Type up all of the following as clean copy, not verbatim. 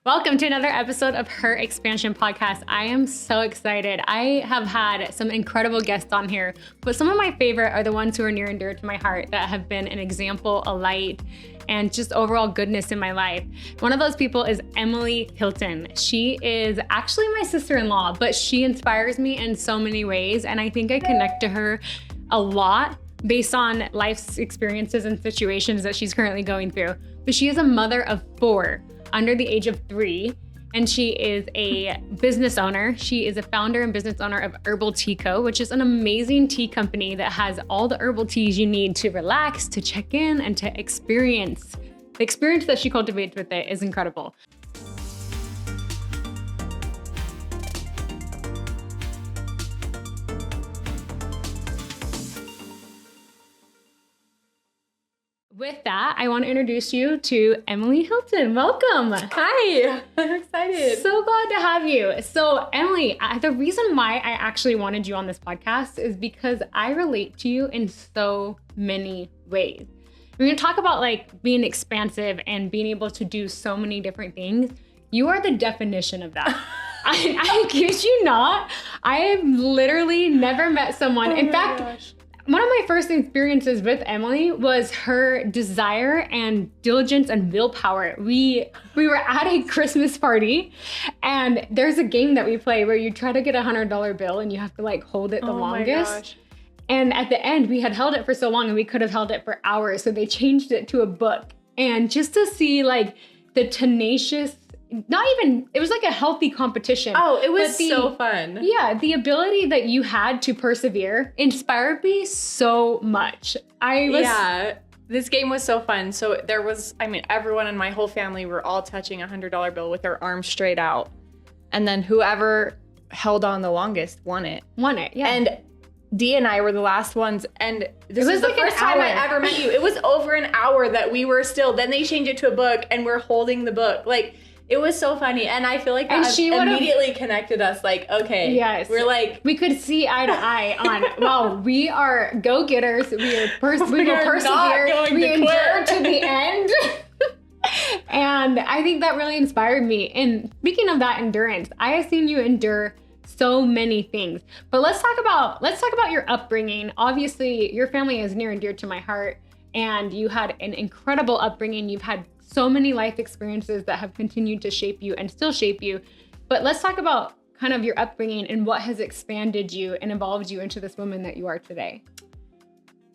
Welcome to another episode of Her Xpansion podcast. I am so excited. I have had some incredible guests on here, but some of my favorite are the ones who are near and dear to my heart that have been an example, a light, and just overall goodness in my life. One of those people is Emily Hilton. She is actually my sister-in-law, but she inspires me in so many ways, and I think I connect to her a lot based on life's experiences and situations that she's currently going through. But she is a mother of 4 under the age of 3, and she is a business owner. She is a founder and business owner of Herbal Tea Co, which is an amazing tea company that has all the herbal teas you need to relax, to check in, and to experience. The experience that she cultivates with it is incredible. With that, I want to introduce you to Emily Hilton. Welcome. Hi, I'm excited. So glad to have you. So Emily, the reason why I actually wanted you on this podcast is because I relate to you in so many ways. We're going to talk about like being expansive and being able to do so many different things. You are the definition of that. I kid you not. I have literally never met someone. In fact, one of my first experiences with Emily was her desire and diligence and willpower. We were at a Christmas party, and there's a game that we play where you try to get a $100 bill and you have to like hold it the longest. My gosh. And at the end, we had held it for so long and we could have held it for hours. So they changed it to a book. And just to see like the tenacious, it was like a healthy competition. Oh, it was so fun. Yeah, the ability that you had to persevere inspired me so much. This game was so fun. So everyone in my whole family were all touching a $100 bill with their arms straight out. And then whoever held on the longest won it. Yeah. And Dee and I were the last ones. And this was the first time I ever met you. It was over an hour that we were still, then they changed it to a book and we're holding the book. Like, it was so funny, and I feel like that immediately connected us. Like, okay, yes, we're like, we could see eye to eye on. Wow, we are go-getters. We will persevere. We endure to the end. And I think that really inspired me. And speaking of that endurance, I have seen you endure so many things. But let's talk about your upbringing. Obviously, your family is near and dear to my heart, and you had an incredible upbringing. You've had so many life experiences that have continued to shape you and still shape you. But let's talk about kind of your upbringing and what has expanded you and evolved you into this woman that you are today.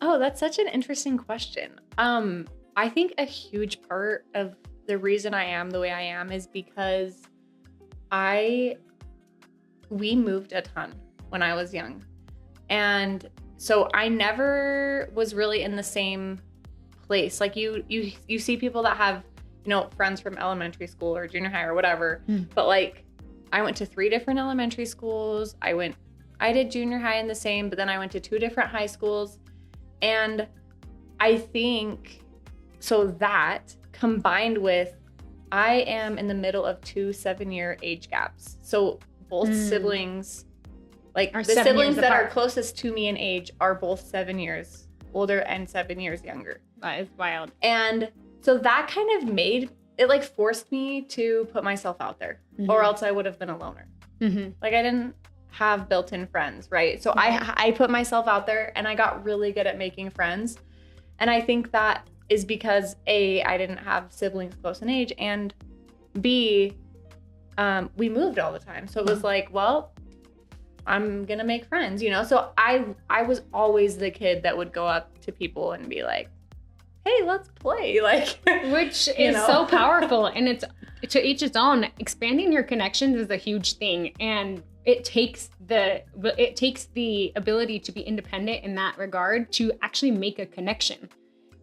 Oh, that's such an interesting question. I think a huge part of the reason I am the way I am is because we moved a ton when I was young. And so I never was really in the same place. Like you see people that have, friends from elementary school or junior high or whatever. But like I went to 3 different elementary schools. I did junior high in the same, but then I went to 2 different high schools. And I think so that combined with I am in the middle of 2 7-year age gaps. So both siblings, like the siblings that are closest to me in age are both 7 years older and 7 years younger. That is wild. And so that kind of made it like forced me to put myself out there, or else I would have been a loner. Like I didn't have built-in friends, right? So I put myself out there and I got really good at making friends. And I think that is because A, I didn't have siblings close in age, and B, we moved all the time. So it was like, well, I'm gonna make friends, So I was always the kid that would go up to people and be like, hey, let's play, like, which is so powerful. And it's to each its own. Expanding your connections is a huge thing, and it takes the ability to be independent in that regard to actually make a connection,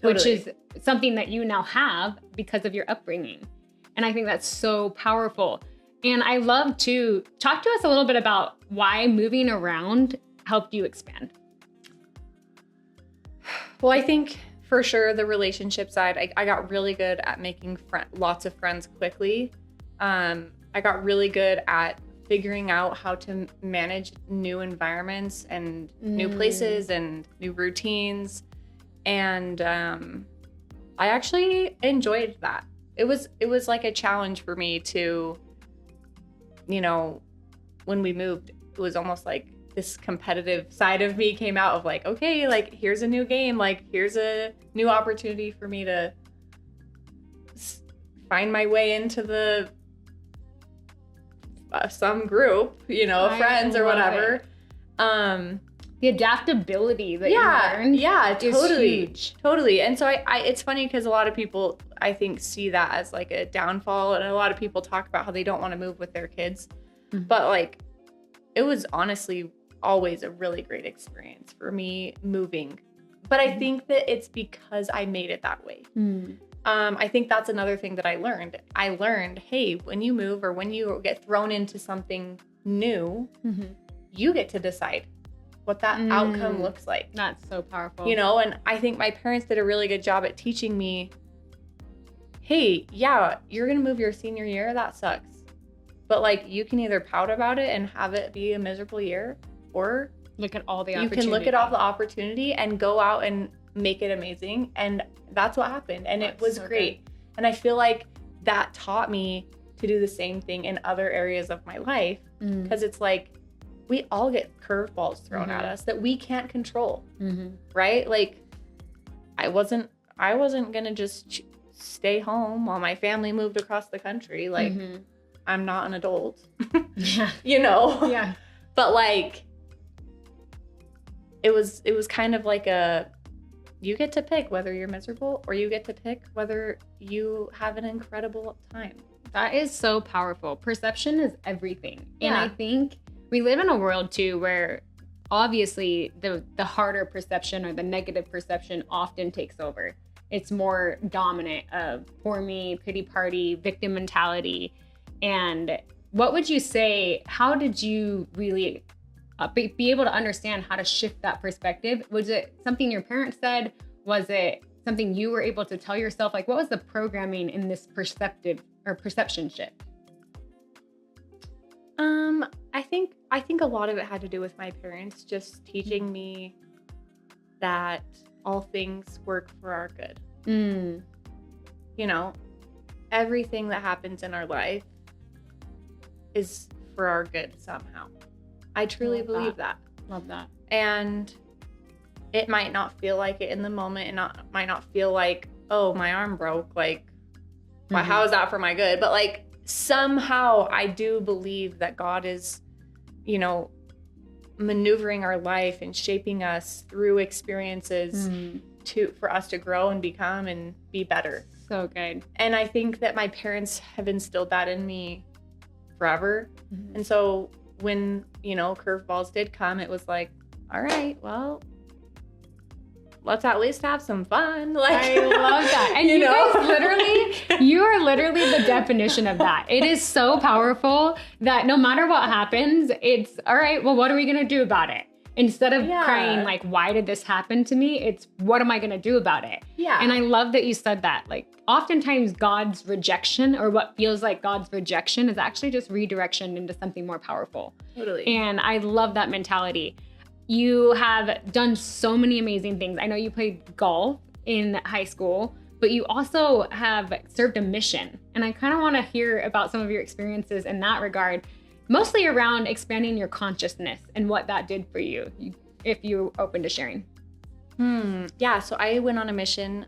which is something that you now have because of your upbringing. And I think that's so powerful. And I love to talk to us a little bit about why moving around helped you expand. Well, I think for sure the relationship side, I got really good at making lots of friends quickly. I got really good at figuring out how to manage new environments and new places and new routines. And I actually enjoyed that. it was like a challenge for me to, you know, when we moved, it was almost like this competitive side of me came out of like, okay, like here's a new game, like here's a new opportunity for me to find my way into the some group, you know, friends or whatever. The adaptability that you learned, totally, is huge. Totally. And so I it's funny because a lot of people, I think, see that as like a downfall, and a lot of people talk about how they don't want to move with their kids, but like it was honestly always a really great experience for me moving. But I think that it's because I made it that way. I think that's another thing that I learned, hey, when you move or when you get thrown into something new, you get to decide what that outcome looks like. That's so powerful. You know, and I think my parents did a really good job at teaching me, hey, yeah, you're going to move your senior year. That sucks. But like, you can either pout about it and have it be a miserable year, or look at all the you can look at all the opportunity and go out and make it amazing. And that's what happened. And it was so great. Good. And I feel like that taught me to do the same thing in other areas of my life, because it's like, we all get curveballs thrown at us that we can't control, right? Like, I wasn't gonna just stay home while my family moved across the country. Like, I'm not an adult, you know? Yeah. But like, it was kind of like you get to pick whether you're miserable, or you get to pick whether you have an incredible time. That is so powerful. Perception is everything. And I think we live in a world too where obviously the harder perception or the negative perception often takes over. It's more dominant of poor me, pity party, victim mentality. And what would you say, how did you really be able to understand how to shift that perspective? Was it something your parents said? Was it something you were able to tell yourself? Like, what was the programming in this perception shift? I think a lot of it had to do with my parents just teaching me that all things work for our good. You know, everything that happens in our life is for our good somehow. I truly believe that. Love that. And it might not feel like it in the moment, and might not feel like, oh, my arm broke. Like, well, how is that for my good? But like, somehow I do believe that God is, you know, maneuvering our life and shaping us through experiences for us to grow and become and be better. So good. And I think that my parents have instilled that in me forever. And so when, you know, curveballs did come, it was like, all right, well, let's at least have some fun. Like, I love that. And you guys you are literally the definition of that. It is so powerful that no matter what happens, it's all right, well, what are we going to do about it? Instead of crying like, why did this happen to me? It's, what am I going to do about it? Yeah. And I love that you said that. Like, oftentimes God's rejection, or what feels like God's rejection, is actually just redirection into something more powerful. Totally. And I love that mentality. You have done so many amazing things. I know you played golf in high school, but you also have served a mission. And I kind of want to hear about some of your experiences in that regard, mostly around expanding your consciousness and what that did for you, if you're open to sharing. Yeah, so I went on a mission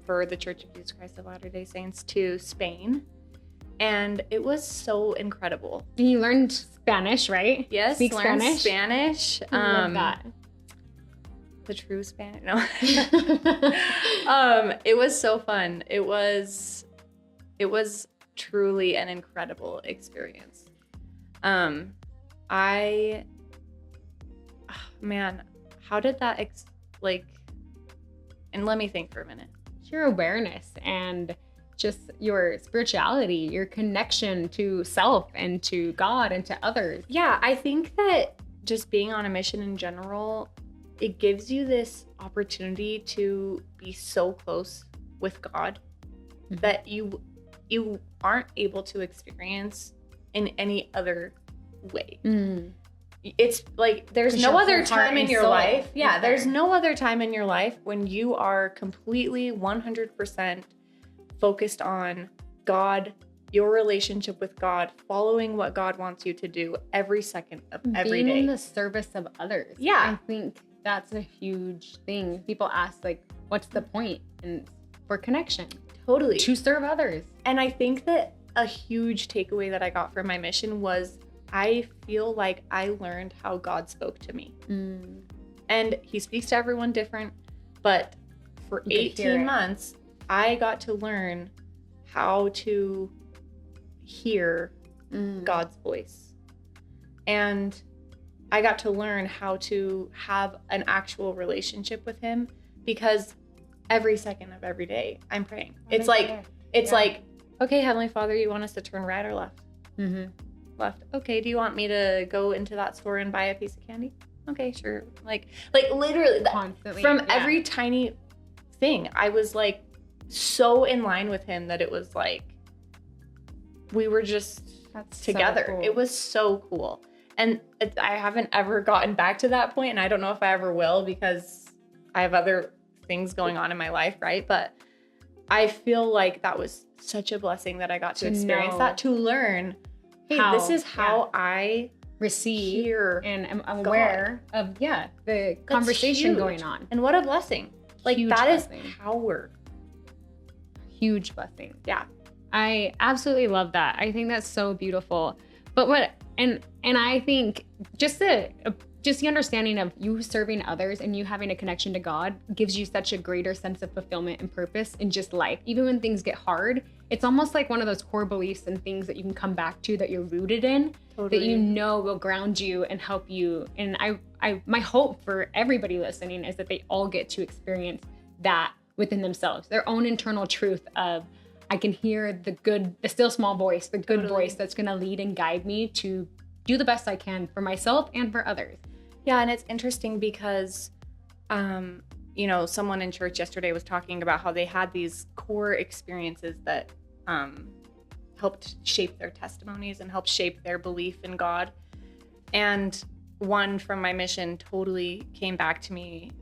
for the Church of Jesus Christ of Latter-day Saints to Spain. And it was so incredible. And you learned Spanish, right? Yes, learned Spanish. I love that. The true Spanish. No. It was so fun. It was truly an incredible experience. Man, how did that and let me think for a minute. Your awareness and just your spirituality, your connection to self and to God and to others. Yeah, I think that just being on a mission in general, it gives you this opportunity to be so close with God that you aren't able to experience in any other way. It's like there's no other time in your life. Yeah, there's no other time in your life when you are completely 100% focused on God, your relationship with God, following what God wants you to do every second of every Being day. in the service of others. Yeah. I think that's a huge thing. People ask, like, what's the point? And for connection. Totally. To serve others. And I think that a huge takeaway that I got from my mission was I feel like I learned how God spoke to me. And he speaks to everyone different, but for 18 months, I got to learn how to hear God's voice. And I got to learn how to have an actual relationship with him, because every second of every day I'm praying. It's like, okay, Heavenly Father, you want us to turn right or left? Left. Okay, do you want me to go into that store and buy a piece of candy? Okay, sure. Like literally Constantly, from every tiny thing, I was like so in line with him that it was like we were just together. So cool. It was so cool. And I haven't ever gotten back to that point, and I don't know if I ever will, because I have other things going on in my life, right? But I feel like that was such a blessing that I got to experience that, to learn, hey, this is how I receive hear and am aware of the conversation going on. And what a blessing. Like Huge that blessing. is power. Huge blessing. Yeah. I absolutely love that. I think that's so beautiful. But I think just the understanding of you serving others and you having a connection to God gives you such a greater sense of fulfillment and purpose in just life. Even when things get hard, it's almost like one of those core beliefs and things that you can come back to, that you're rooted in, that you know will ground you and help you. And my hope for everybody listening is that they all get to experience that within themselves, their own internal truth of, I can hear the still small voice, the good voice that's going to lead and guide me to do the best I can for myself and for others. Yeah, and it's interesting because, someone in church yesterday was talking about how they had these core experiences that helped shape their testimonies and helped shape their belief in God. And one from my mission totally came back to me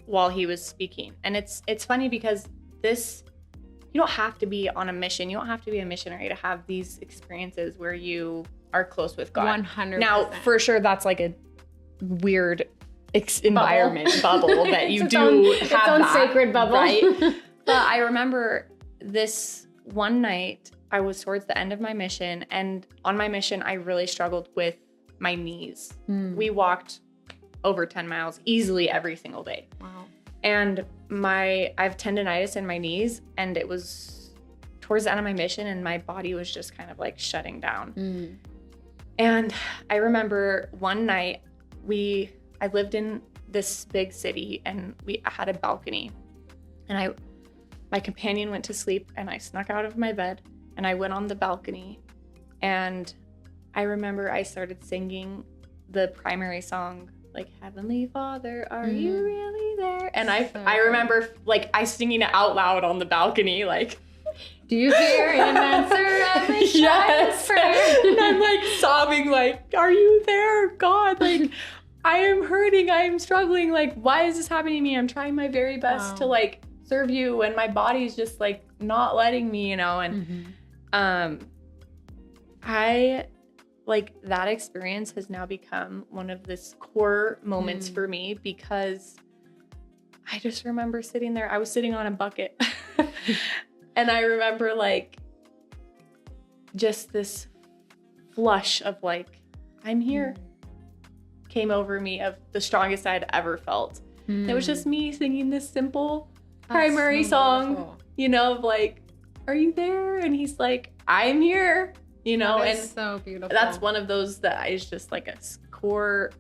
while he was speaking. And it's funny because you don't have to be on a mission. You don't have to be a missionary to have these experiences where you are close with God. 100%. Now, for sure, that's like a weird environment bubble that you do have, its own sacred bubble, right? But I remember this one night, I was towards the end of my mission, and on my mission, I really struggled with my knees. We walked over 10 miles easily every single day. Wow. And I have tendonitis in my knees, and it was towards the end of my mission, and my body was just kind of like shutting down. And I remember one night I lived in this big city, and we had a balcony, and my companion went to sleep, and I snuck out of my bed and I went on the balcony, and I remember I started singing the primary song, like, Heavenly Father, are you really there? And I remember like I singing it out loud on the balcony, like, do you hear an answer of my yes. prayer? And I'm like sobbing, like, are you there, God? Like, I am hurting, I am struggling, like, why is this happening to me? I'm trying my very best to like serve you, and my body's just like not letting me, and I like that experience has now become one of this core moments for me, because I just remember sitting there. I was sitting on a bucket and I remember like just this flush of like, I'm here came over me, of the strongest I'd ever felt. It was just me singing this simple primary song, of like, are you there? And he's like, I'm here. That is so beautiful. That's one of those that is just like a core.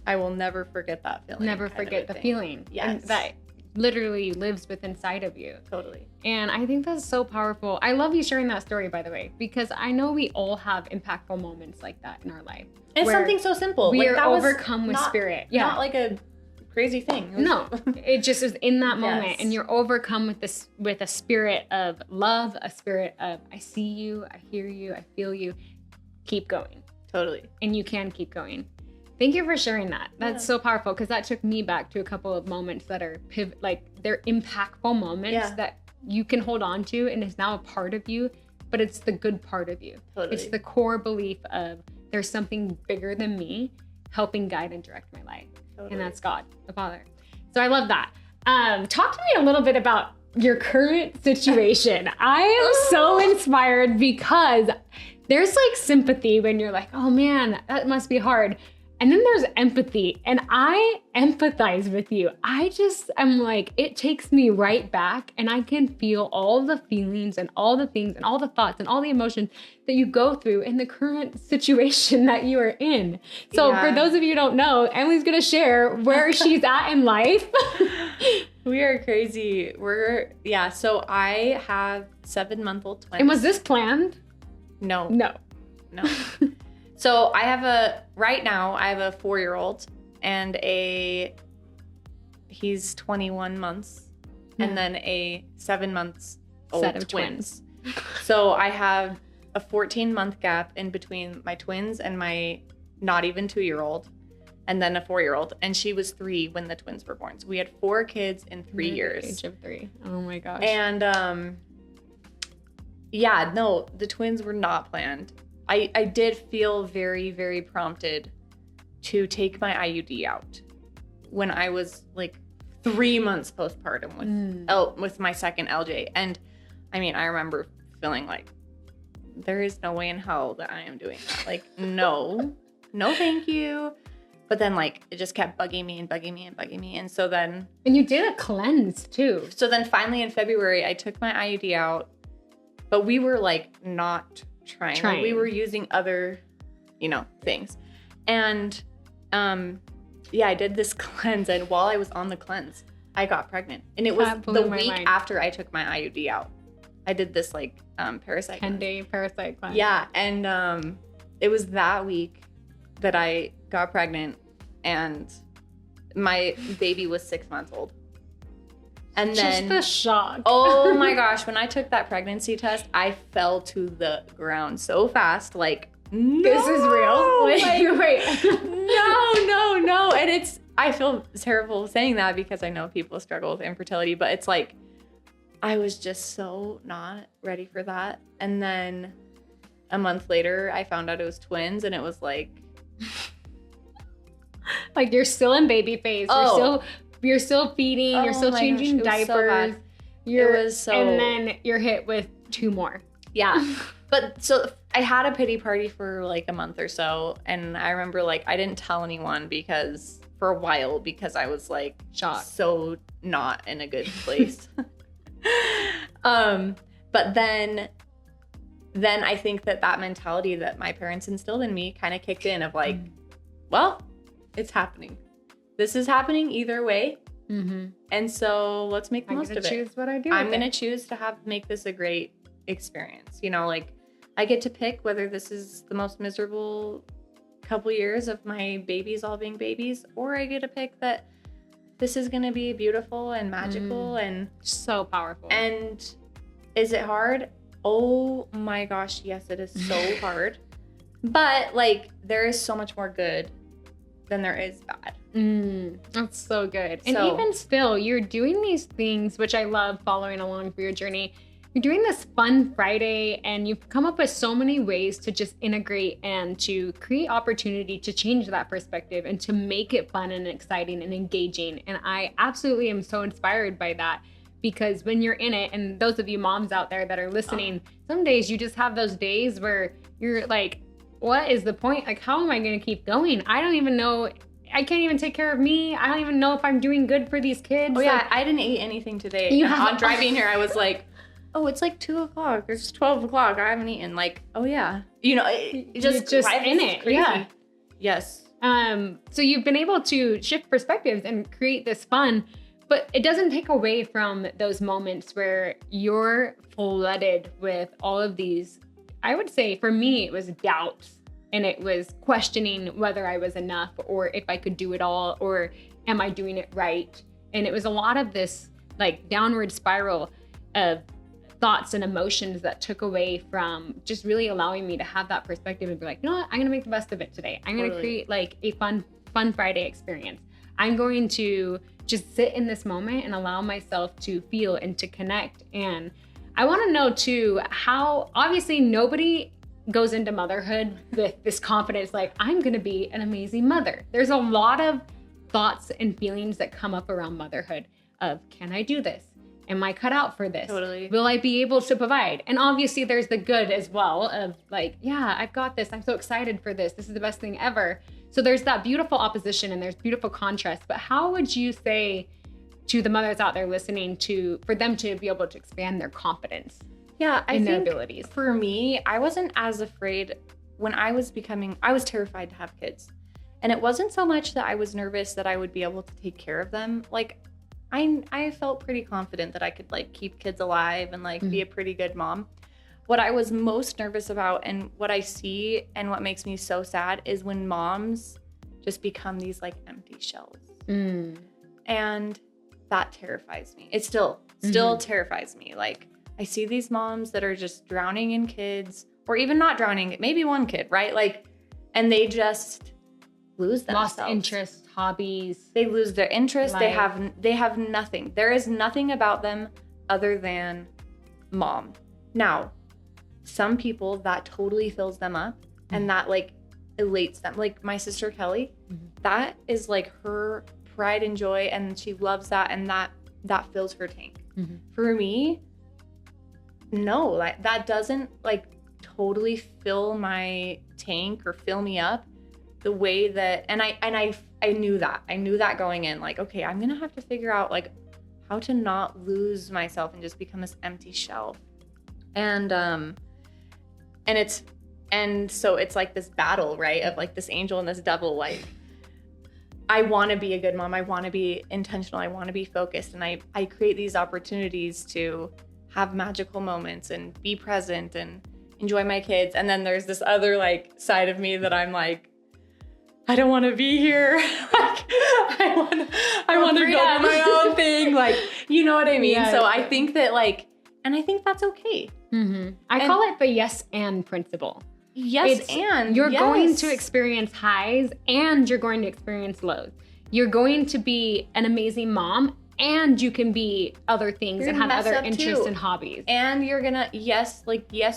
I will never forget that feeling. Never forget the feeling. Yes. And that literally lives within inside of you. Totally. And I think that's so powerful. I love you sharing that story, by the way, because I know we all have impactful moments like that in our life. And it's something so simple. We are overcome with spirit. Yeah. Not like a crazy thing. No, it just is in that moment, Yes. and you're overcome with a spirit of love, a spirit of, I see you, I hear you, I feel you. Keep going. Totally. And you can keep going. Thank you for sharing that. That's so powerful, because that took me back to a couple of moments that are they're impactful moments that you can hold on to and is now a part of you, but it's the good part of you. Totally. It's the core belief of there's something bigger than me helping guide and direct my life. Totally. And that's God, the Father. So I love that. Talk to me a little bit about your current situation. I am so inspired because there's like sympathy when you're like, oh man, that must be hard. And then there's empathy, and I empathize with you. I'm like, it takes me right back, and I can feel all the feelings and all the things and all the thoughts and all the emotions that you go through in the current situation that you are in. So for those of you who don't know, Emily's gonna share where she's at in life. We are crazy. So I have 7-month-old twins. And was this planned? No. So right now I have a 4-year-old and he's 21 months and then a 7 months old Set of twins. So I have a 14-month gap in between my twins and my not even 2-year-old, and then a 4-year-old. And she was 3 when the twins were born. So we had 4 kids in 3 years. Age of 3. Oh my gosh. And the twins were not planned. I did feel very, very prompted to take my IUD out when I was like 3 months postpartum with my second LJ. And I mean, I remember feeling like there is no way in hell that I am doing that. Like, no, thank you. But then like it just kept bugging me. And so then. And you did a cleanse too. So then finally in February, I took my IUD out, but we were like not trying. Like, we were using other, things. And I did this cleanse, and while I was on the cleanse, I got pregnant. And it was the week after I took my IUD out. I did this like parasite 10-day parasite cleanse. Yeah, and it was that week that I got pregnant, and my baby was 6 months old. And then just the shock. Oh my gosh, when I took that pregnancy test, I fell to the ground so fast. Like, no, this is real. Wait. No. And I feel terrible saying that because I know people struggle with infertility, but it's like, I was just so not ready for that. And then a month later, I found out it was twins, and it was like, like you're still in baby phase. You're still feeding. You're still changing diapers. And then you're hit with 2 more. Yeah. But so I had a pity party for like a month or so. And I remember like I didn't tell anyone for a while because I was like shocked. So not in a good place. But then I think that mentality that my parents instilled in me kind of kicked in of like, well, it's happening. This is happening either way. Mm-hmm. And so let's make the most of it. I'm going to choose what I do. I'm going to choose to make this a great experience. Like I get to pick whether this is the most miserable couple years of my babies all being babies, or I get to pick that this is going to be beautiful and magical and so powerful. And is it hard? Oh my gosh, yes, it is so hard. But like there is so much more good than there is bad. That's so good. And even still, you're doing these things, which I love following along for your journey. You're doing this Fun Friday, and you've come up with so many ways to just integrate and to create opportunity to change that perspective and to make it fun and exciting and engaging. And I absolutely am so inspired by that, because when you're in it, and those of you moms out there that are listening, some days you just have those days where you're like, what is the point? Like, how am I going to keep going? I don't even know. I can't even take care of me. I don't even know if I'm doing good for these kids. Oh, yeah. I didn't eat anything today. On driving here, I was like, oh, it's like 2 o'clock. It's 12 o'clock. I haven't eaten. Like, oh, yeah. Just in it. Crazy. Yeah. Yes. So you've been able to shift perspectives and create this fun, but it doesn't take away from those moments where you're flooded with all of these. I would say for me, it was doubts, and it was questioning whether I was enough or if I could do it all, or am I doing it right? And it was a lot of this like downward spiral of thoughts and emotions that took away from just really allowing me to have that perspective and be like, you know what, I'm going to make the best of it today. I'm going to create like a fun Friday experience. I'm going to just sit in this moment and allow myself to feel and to connect. And I want to know too, how obviously nobody goes into motherhood with this confidence, like, I'm going to be an amazing mother. There's a lot of thoughts and feelings that come up around motherhood of, can I do this? Am I cut out for this? Totally. Will I be able to provide? And obviously there's the good as well of like, yeah, I've got this. I'm so excited for this. This is the best thing ever. So there's that beautiful opposition and there's beautiful contrast. But how would you say to the mothers out there listening for them to be able to expand their confidence? Yeah, I in their think abilities. For me, I wasn't as afraid when I was terrified to have kids. And it wasn't so much that I was nervous that I would be able to take care of them. Like, I felt pretty confident that I could like keep kids alive and like be a pretty good mom. What I was most nervous about and what I see and what makes me so sad is when moms just become these like empty shells. And that terrifies me. It still terrifies me. Like, I see these moms that are just drowning in kids, or even not drowning, maybe one kid, right? Like, and they just lose themselves. Lost interest, hobbies. They lose their interest. Life. They have nothing. There is nothing about them other than mom. Now, some people that totally fills them up and that like elates them. Like my sister Kelly, that is like her pride and joy, and she loves that, and that fills her tank. For me, no, like that doesn't like totally fill my tank or fill me up the way that, and I knew that going in, like, okay, I'm gonna have to figure out like how to not lose myself and just become this empty shell. And so it's like this battle, right, of like this angel and this devil. Like, I want to be a good mom, I want to be intentional, I want to be focused, and I create these opportunities to have magical moments and be present and enjoy my kids. And then there's this other like side of me that I'm like, I don't want to be here. Like, I want to go do my own thing. Like, you know what I mean? Yeah, so I think that like, and I think that's okay. I call it the yes and principle. Yes, and you're going to experience highs and you're going to experience lows. You're going to be an amazing mom, and you can be other things and have other interests and hobbies. And you're gonna, yes,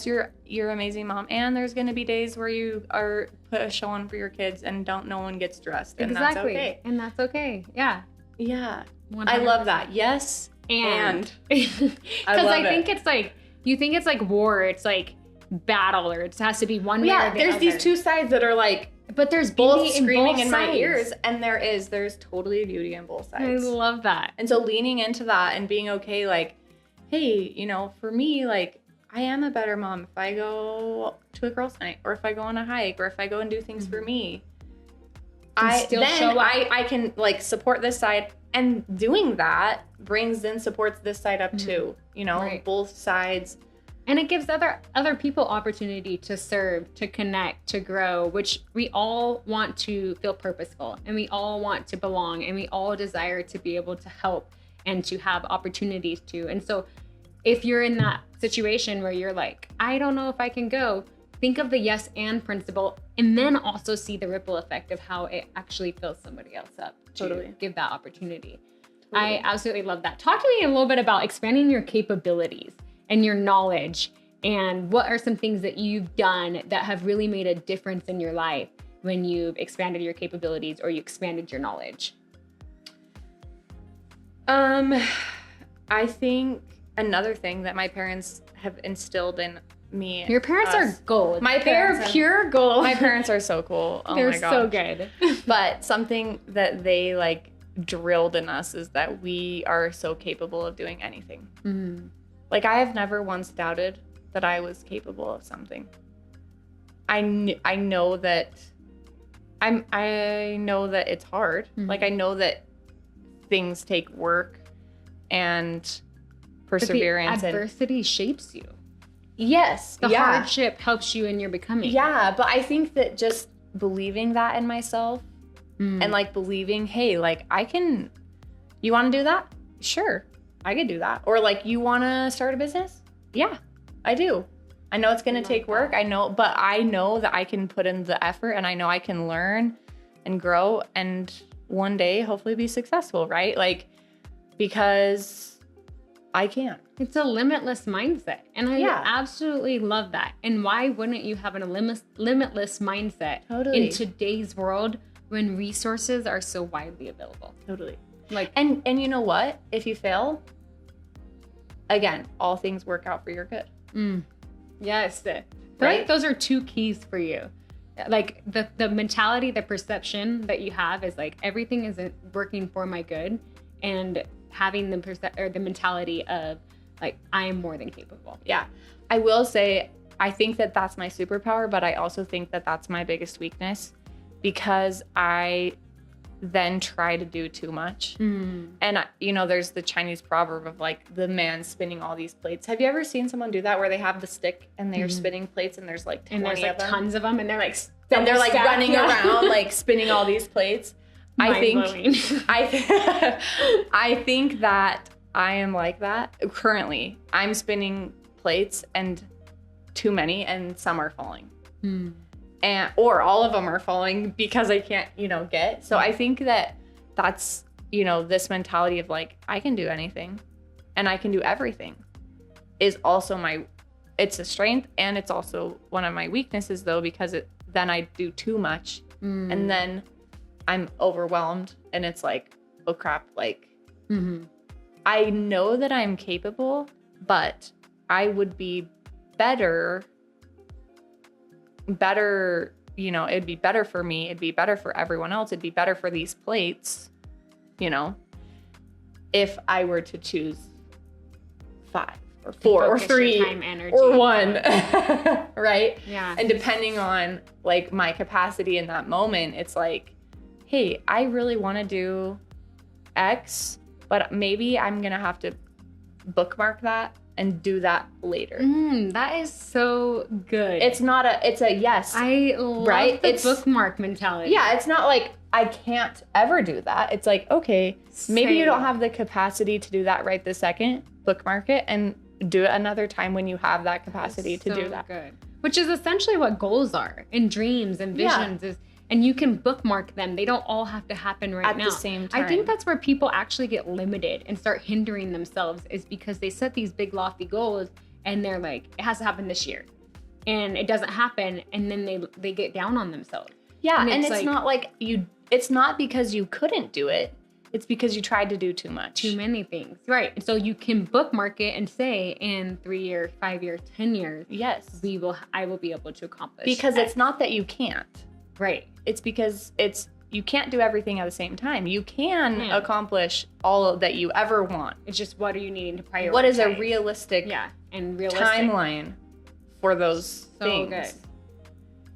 you're an amazing mom. And there's gonna be days where you are put a show on for your kids and no one gets dressed. And that's okay. And that's okay. Yeah. Yeah. 100%. I love that. Yes. And. Because I think it's like, you think it's like war. It's like battle, or it has to be one way or the other. There's these two sides that are like, but there's both screaming in my ears, and there's totally beauty in both sides. I love that. And so leaning into that and being okay, like, hey, you know, for me, like, I am a better mom if I go to a girls' night, or if I go on a hike, or if I go and do things for me. I can like support this side, and doing that supports this side up too. You know, both sides. And it gives other people opportunity to serve, to connect, to grow, which we all want to feel purposeful, and we all want to belong, and we all desire to be able to help and to have opportunities to. And so if you're in that situation where you're like, I don't know if I can go, think of the yes and principle, and then also see the ripple effect of how it actually fills somebody else up to give that opportunity. I absolutely love that. Talk to me a little bit about expanding your capabilities and your knowledge, and what are some things that you've done that have really made a difference in your life when you've expanded your capabilities or you expanded your knowledge? I think another thing that my parents have instilled in me. Your parents are gold. They're pure gold. My parents are so cool. Oh They're my gosh. so good. But something that they like drilled in us is that we are so capable of doing anything. Like, I have never once doubted that I was capable of something. I know that it's hard. Like, I know that things take work and perseverance. But the adversity shapes you. Yes. The hardship helps you in your becoming. Yeah, but I think that just believing that in myself and like believing, hey, like you want to do that? Sure. I could do that. Or like, you want to start a business? Yeah, I do. I know it's going to take work. I know that I can put in the effort, and I know I can learn and grow and one day hopefully be successful, right? Like, because I can. It's a limitless mindset. And I absolutely love that. And why wouldn't you have a limitless mindset in today's world when resources are so widely available? Totally. Like, and you know what? If you fail, again, all things work out for your good. Yes. I feel like those are two keys for you. Like the mentality, the perception that you have is like everything isn't working for my good, and having the mentality of like I am more than capable. Yeah, I will say I think that that's my superpower, but I also think that that's my biggest weakness because I then try to do too much. And you know, there's the Chinese proverb of like the man spinning all these plates. Have you ever seen someone do that where they have the stick and they're spinning plates and there's like 20 and there's like of them? tons of them and they're like running around like spinning all these plates? I think that I am like that. Currently, I'm spinning plates and too many and some are falling. Or all of them are falling because I can't, get. So I think that that's, this mentality of like, I can do anything and I can do everything is also it's a strength. And it's also one of my weaknesses though, because then I do too much and then I'm overwhelmed and it's like, oh crap. Like I know that I'm capable, but I would be better, it'd be better for me. It'd be better for everyone else. It'd be better for these plates, if I were to choose 5 or 4 or 3 or 1, right? Yeah. And depending on like my capacity in that moment, it's like, hey, I really want to do X, but maybe I'm going to have to bookmark that and do that later. That is so good. It's a yes. I love the bookmark mentality. Yeah, it's not like I can't ever do that. It's like, okay, maybe you don't have the capacity to do that right this second. Bookmark it and do it another time when you have that capacity to do that. Good. Which is essentially what goals are and dreams and visions and you can bookmark them. They don't all have to happen right now. At the same time. I think that's where people actually get limited and start hindering themselves is because they set these big lofty goals and they're like, it has to happen this year. And it doesn't happen. And then they get down on themselves. Yeah. And it's not like it's not because you couldn't do it. It's because you tried to do too much. Too many things. Right. And so you can bookmark it and say in 3 years, 5 years, 10 years. Yes. I will be able to accomplish. Because it's not that you can't. Right. It's because you can't do everything at the same time. You can accomplish all that you ever want. It's just what are you needing to prioritize? What is a realistic timeline for those things? Good.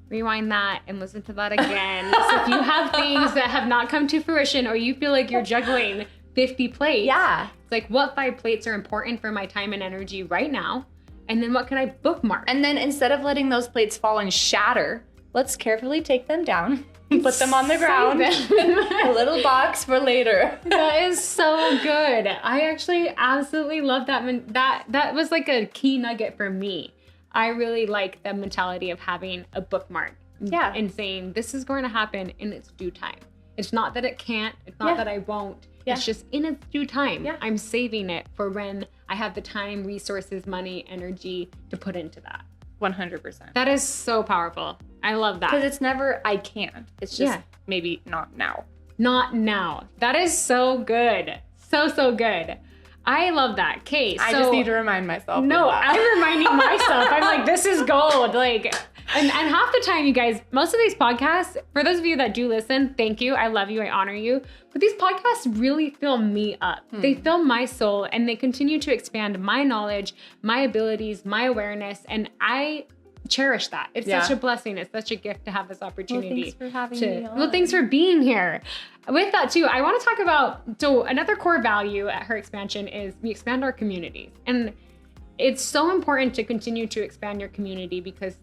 Rewind that and listen to that again. So if you have things that have not come to fruition or you feel like you're juggling 50 plates, it's like what 5 plates are important for my time and energy right now? And then what can I bookmark? And then instead of letting those plates fall and shatter, let's carefully take them down and put them on the ground. A little box for later. That is so good. I actually absolutely love that. That was like a key nugget for me. I really like the mentality of having a bookmark. Yeah. And saying this is going to happen in its due time. It's not that it can't. It's not that I won't. Yeah. It's just in its due time. Yeah. I'm saving it for when I have the time, resources, money, energy to put into that. 100%. That is so powerful. I love that. Because it's never, I can. It's just maybe not now. Not now. That is so good. So good. I love that. Kate, I just need to remind myself. No, I'm reminding myself. I'm like, this is gold. Like, and half the time, you guys, most of these podcasts, for those of you that do listen, thank you. I love you. I honor you. But these podcasts really fill me up. They fill my soul and they continue to expand my knowledge, my abilities, my awareness. And I cherish that. It's such a blessing. It's such a gift to have this opportunity. Well, thanks for having me on. Well, thanks for being here. With that too, I want to talk about, so another core value at Her Xpansion is we expand our communities. And it's so important to continue to expand your community because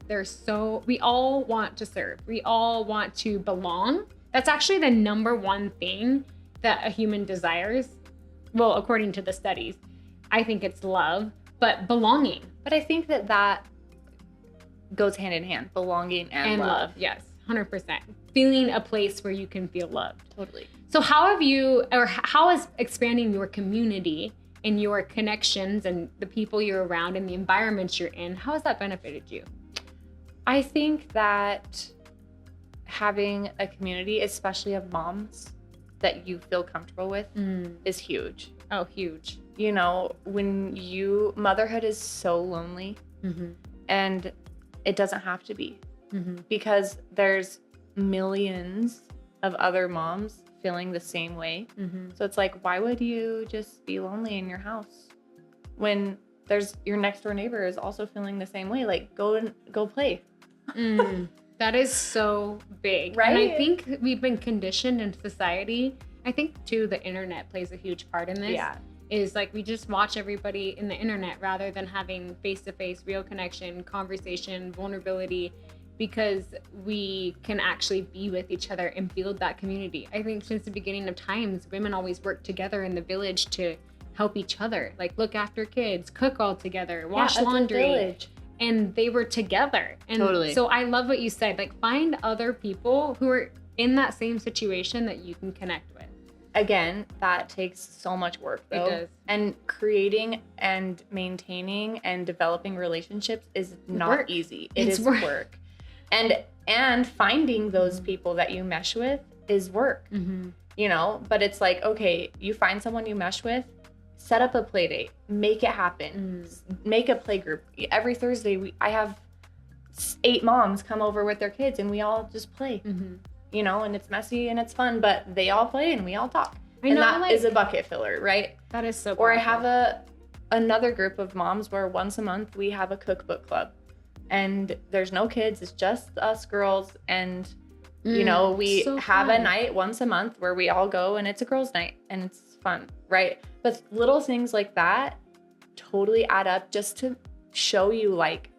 we all want to serve. We all want to belong. That's actually the number one thing that a human desires. Well, according to the studies, I think it's love, but belonging. But I think that goes hand in hand, belonging and love. Yes, 100%. Feeling a place where you can feel loved. Totally. So how is expanding your community and your connections and the people you're around and the environments you're in, how has that benefited you? I think that having a community, especially of moms that you feel comfortable with, is huge. Oh, huge. You know, motherhood is so lonely, and it doesn't have to be, because there's millions of other moms feeling the same way. So it's like, why would you just be lonely in your house when there's your next door neighbor is also feeling the same way? Like, go play. That is so big. Right? And I think we've been conditioned in society. I think too, the internet plays a huge part in this. Yeah. Is like, we just watch everybody in the internet rather than having face-to-face, real connection, conversation, vulnerability, because we can actually be with each other and build that community. I think since the beginning of times, women always work together in the village to help each other, like look after kids, cook all together, wash laundry. And they were together. And totally. So I love what you said, like find other people who are in that same situation that you can connect with. Again, that takes so much work though. It does. And creating and maintaining and developing relationships is not easy. It's work. And finding those people that you mesh with is work. You know, but it's like, okay, you find someone you mesh with, set up a play date, make it happen, make a play group. Every Thursday, I have 8 moms come over with their kids and we all just play, you know, and it's messy and it's fun, but they all play and we all talk. And that is a bucket filler, right? That is so powerful. Or I have another group of moms where once a month we have a cookbook club and there's no kids, it's just us girls. And, you know, we have a night once a month where we all go and it's a girls' night and it's fun, right? But little things like that totally add up just to show you like,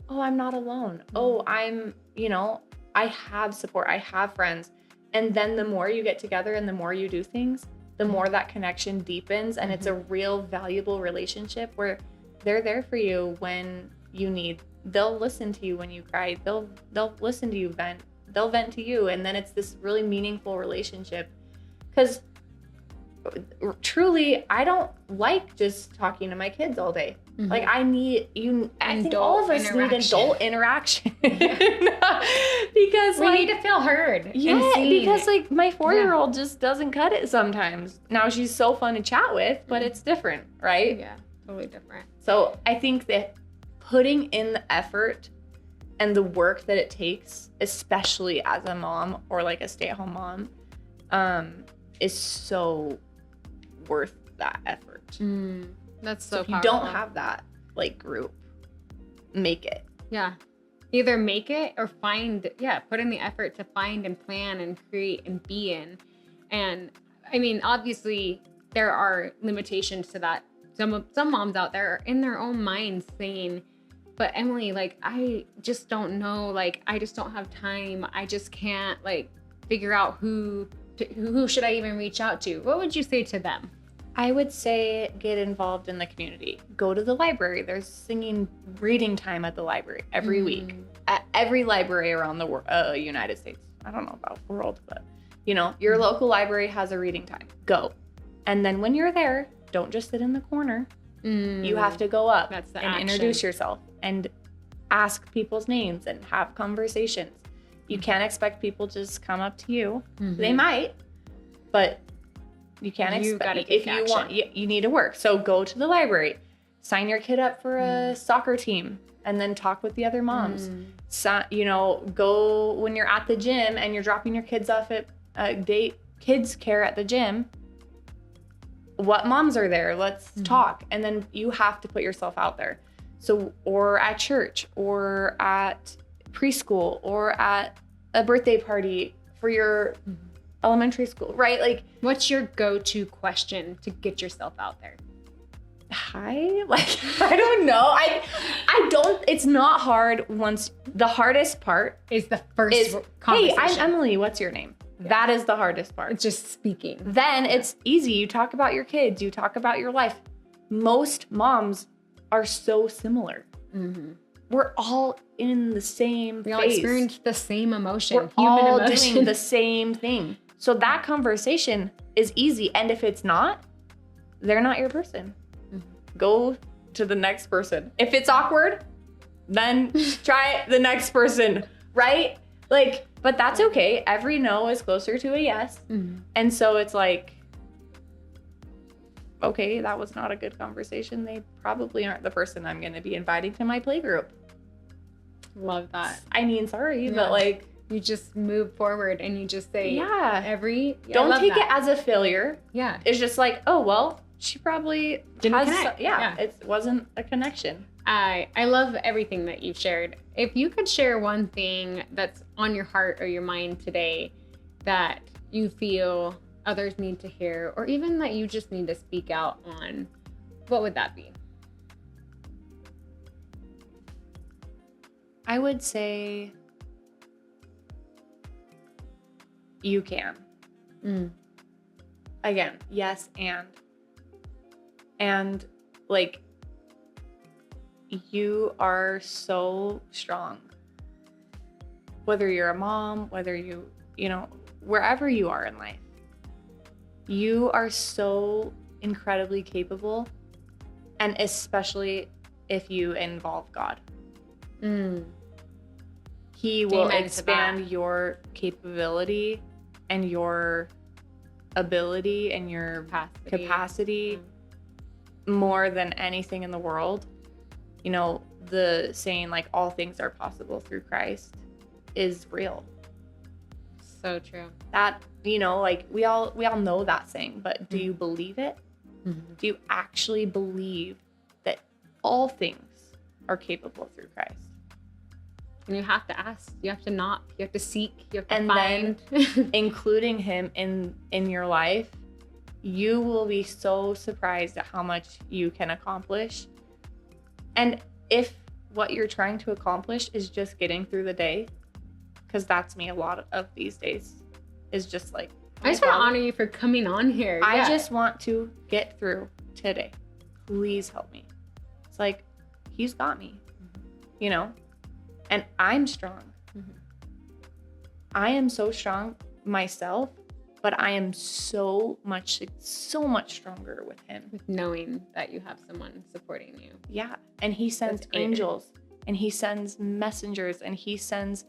oh, I'm not alone. Oh, I'm, you know, I have support. I have friends. And then the more you get together and the more you do things, the more that connection deepens. And it's a real valuable relationship where they're there for you when you need. They'll listen to you when you cry. They'll listen to you vent. They'll vent to you. And then it's this really meaningful relationship. Because truly, I don't like just talking to my kids all day. Like I think all of us need adult interaction. Because we need to feel heard. Yeah, because like my 4-year-old just doesn't cut it sometimes. Now she's so fun to chat with, but it's different, right? Yeah, totally different. So I think that putting in the effort and the work that it takes, especially as a mom or like a stay-at-home mom, is so worth that effort. That's so if you powerful. don't have that like group, make it. Yeah. Either make it or put in the effort to find and plan and create and be in. And I mean, obviously there are limitations to that. Some moms out there are in their own minds saying, but Emily, like, I just don't know, like, I just don't have time. I just can't like figure out who should I even reach out to? What would you say to them? I would say get involved in the community. Go to the library. There's singing reading time at the library every week. At every library around the United States. I don't know about world, but you know, your local library has a reading time. Go. And then when you're there, don't just sit in the corner. You have to go up and introduce yourself and ask people's names and have conversations. You can't expect people to just come up to you. They might, but you can't expect. If you want, you need to work. So go to the library, sign your kid up for a soccer team, and then talk with the other moms. So, you know, go when you're at the gym and you're dropping your kids off at kids care at the gym. What moms are there? Let's talk. And then you have to put yourself out there. So, or at church, or at preschool, or at a birthday party for your elementary school, right? Like, what's your go-to question to get yourself out there? Hi? Like, I don't know. I don't, it's not hard once, the hardest part is the first conversation. Hey, I'm Emily, what's your name? Yeah. That is the hardest part. It's just speaking. Then it's easy. You talk about your kids, you talk about your life. Most moms are so similar. We're all in the same phase. We all experience the same emotion. We're all doing the same thing. So that conversation is easy. And if it's not, they're not your person. Go to the next person. If it's awkward, then try the next person, right? Like, but that's okay. Every no is closer to a yes. And so it's like, okay, that was not a good conversation. They probably aren't the person I'm going to be inviting to my playgroup. Love that. I mean, sorry, but like, you just move forward and you just say, don't take it as a failure. Yeah. It's just like, oh, well, she probably didn't connect. It wasn't a connection. I love everything that you've shared. If you could share one thing that's on your heart or your mind today that you feel others need to hear, or even that you just need to speak out on, what would that be? I would say you can. Again, yes, and like, you are so strong. Whether you're a mom, whether you know, wherever you are in life, you are so incredibly capable, and especially if you involve God. He will expand your capability and your ability and your capacity more than anything in the world. You know, the saying, like, all things are possible through Christ is real. So true. That, you know, like, we all know that saying, but do you believe it? Do you actually believe that all things are capable through Christ? And you have to ask, you have to knock, you have to seek, you have to and find. Then including him in your life, you will be so surprised at how much you can accomplish. And if what you're trying to accomplish is just getting through the day, because that's me a lot of these days, is just like, I just want to honor you for coming on here. I just want to get through today. Please help me. It's like, he's got me, you know, and I'm strong. I am so strong myself, but I am so much stronger with him. With knowing that you have someone supporting you. Yeah. And he sends angels, and he sends messengers, and he sends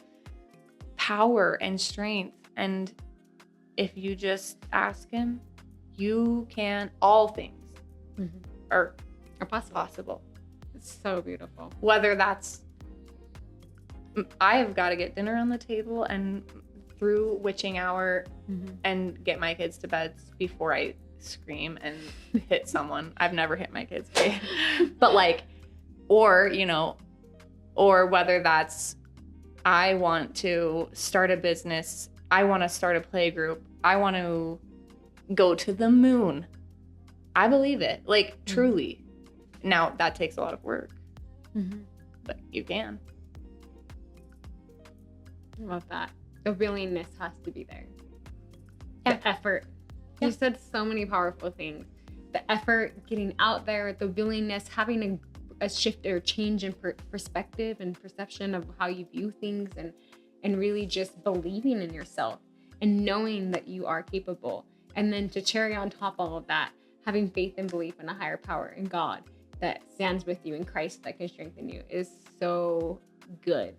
power and strength. And if you just ask him, you can, all things are possible. It's so beautiful. Whether that's, I have got to get dinner on the table and through witching hour and get my kids to bed before I scream and hit someone. I've never hit my kids, but like, or, you know, or whether that's, I want to start a business, I want to start a play group, I want to go to the moon. I believe it, like, truly. Now, that takes a lot of work, but you can. I love that. The willingness has to be there. The effort. You said so many powerful things. The effort, getting out there, the willingness, having a shift or change in perspective and perception of how you view things, and really just believing in yourself and knowing that you are capable. And then to cherry on top all of that, having faith and belief in a higher power in God that stands with you, in Christ that can strengthen you, is so good.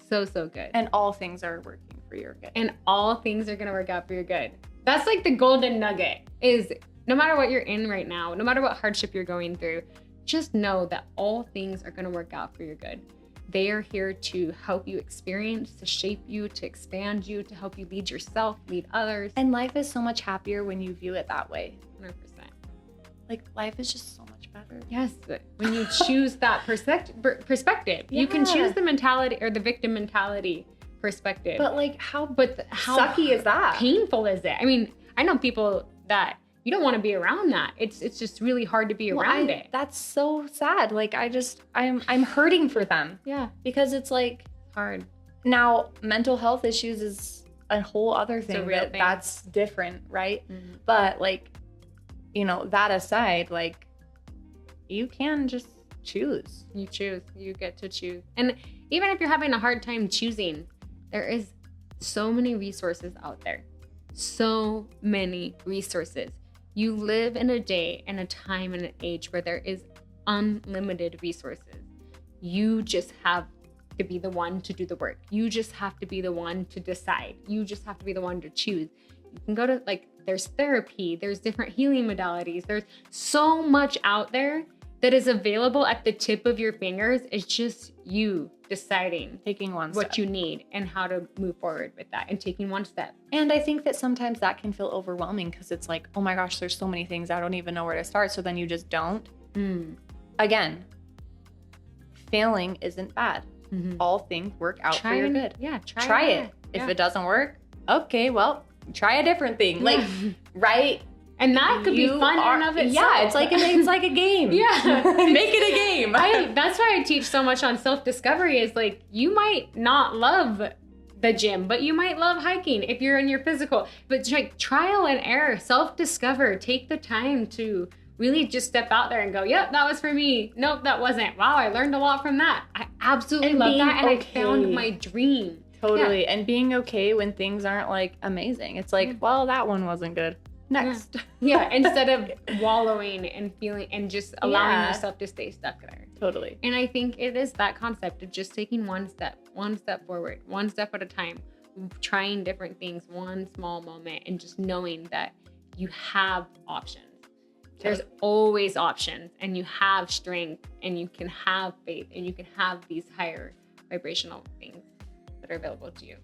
So good. And all things are working for your good. And all things are going to work out for your good. That's like the golden nugget, is no matter what you're in right now, no matter what hardship you're going through, just know that all things are going to work out for your good. They are here to help you experience, to shape you, to expand you, to help you lead yourself, lead others. And life is so much happier when you view it that way. 100%. Like, life is just so much better. Yes, when you choose that perspective, you can choose the mentality or the victim mentality perspective. But like, how sucky is that? Painful is it? I mean, I know people that you don't want to be around that. It's just really hard to be around it. That's so sad. Like, I'm hurting for them. Yeah. Because it's like hard. Now, mental health issues is a whole other thing. That's different, right? But like, you know, that aside, like, you can just choose. You choose. You get to choose. And even if you're having a hard time choosing, there is so many resources out there. so many resources. You live in a day and a time and an age where there is unlimited resources. You just have to be the one to do the work. You just have to be the one to decide. You just have to be the one to choose. You can go to, like, there's therapy, there's different healing modalities. There's so much out there that is available at the tip of your fingers. It's just you deciding Taking one what step. you need and how to move forward with that and taking one step. And I think that sometimes that can feel overwhelming because it's like, oh my gosh, there's so many things. I don't even know where to start. So then you just don't. Again, failing isn't bad. All things work out for your good. Yeah, Try it. If it doesn't work, okay, well, try a different thing. Like, right? And that could be fun in and of itself. Yeah, it's like a game. Yeah. Make it a game. That's why I teach so much on self-discovery is like, you might not love the gym, but you might love hiking if you're in your physical. But it's like trial and error, self-discover, take the time to really just step out there and go, yep, that was for me. Nope, that wasn't. Wow, I learned a lot from that. I absolutely love that. And I found my dream. Totally. Yeah. And being okay when things aren't like amazing. It's like, well, that one wasn't good. Next. Yeah. Instead of wallowing and feeling and just allowing yourself to stay stuck there. Totally. And I think it is that concept of just taking one step forward, one step at a time, trying different things, one small moment, and just knowing that you have options. There's always options, and you have strength, and you can have faith, and you can have these higher vibrational things that are available to you.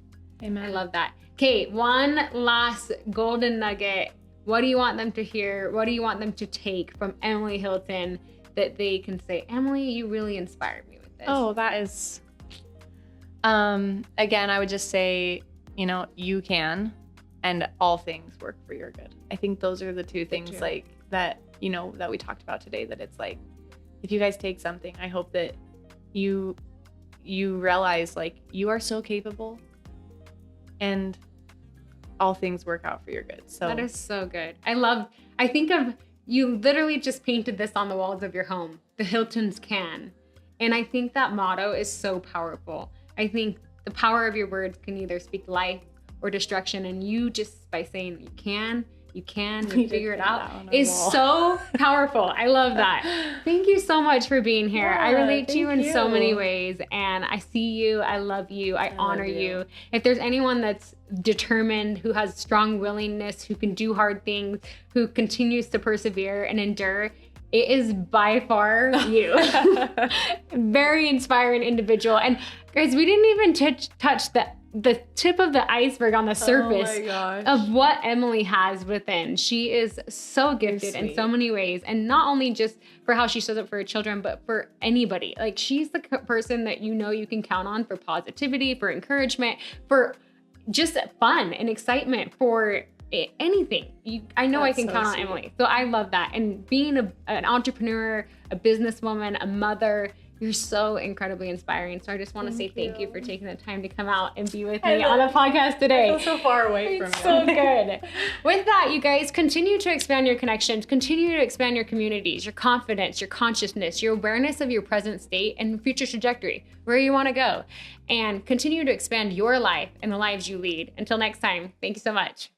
Amen. I love that. Okay, one last golden nugget. What do you want them to hear? What do you want them to take from Emily Hilton that they can say, Emily, you really inspired me with this? Oh, that is, again, I would just say, you can, and all things work for your good. I think those are the two things like that, that we talked about today, that it's like, if you guys take something, I hope that you realize like you are so capable and all things work out for your good. So that is so good. I think of, you literally just painted this on the walls of your home. The Hiltons can. And I think that motto is so powerful. I think the power of your words can either speak life or destruction. And you just by saying you figure it out is so powerful. I love that. Thank you so much for being here. Yeah, I relate to you in so many ways, and I see you. I love you. I honor you. If there's anyone that's determined, who has strong willingness, who can do hard things, who continues to persevere and endure, it is by far you. Very inspiring individual. And guys, we didn't even touch the tip of the iceberg on the surface of what Emily has within. She is so gifted in so many ways, and not only just for how she shows up for her children, but for anybody. Like, she's the person that you can count on for positivity, for encouragement, for just fun and excitement, for anything. I know I can count on Emily. So I love that. And being an entrepreneur, a businesswoman, a mother, you're so incredibly inspiring. So I just want to say thank you for taking the time to come out and be with me on the podcast today. I feel so far away from you. So good. With that, you guys, continue to expand your connections, continue to expand your communities, your confidence, your consciousness, your awareness of your present state and future trajectory, where you want to go, and continue to expand your life and the lives you lead. Until next time, thank you so much.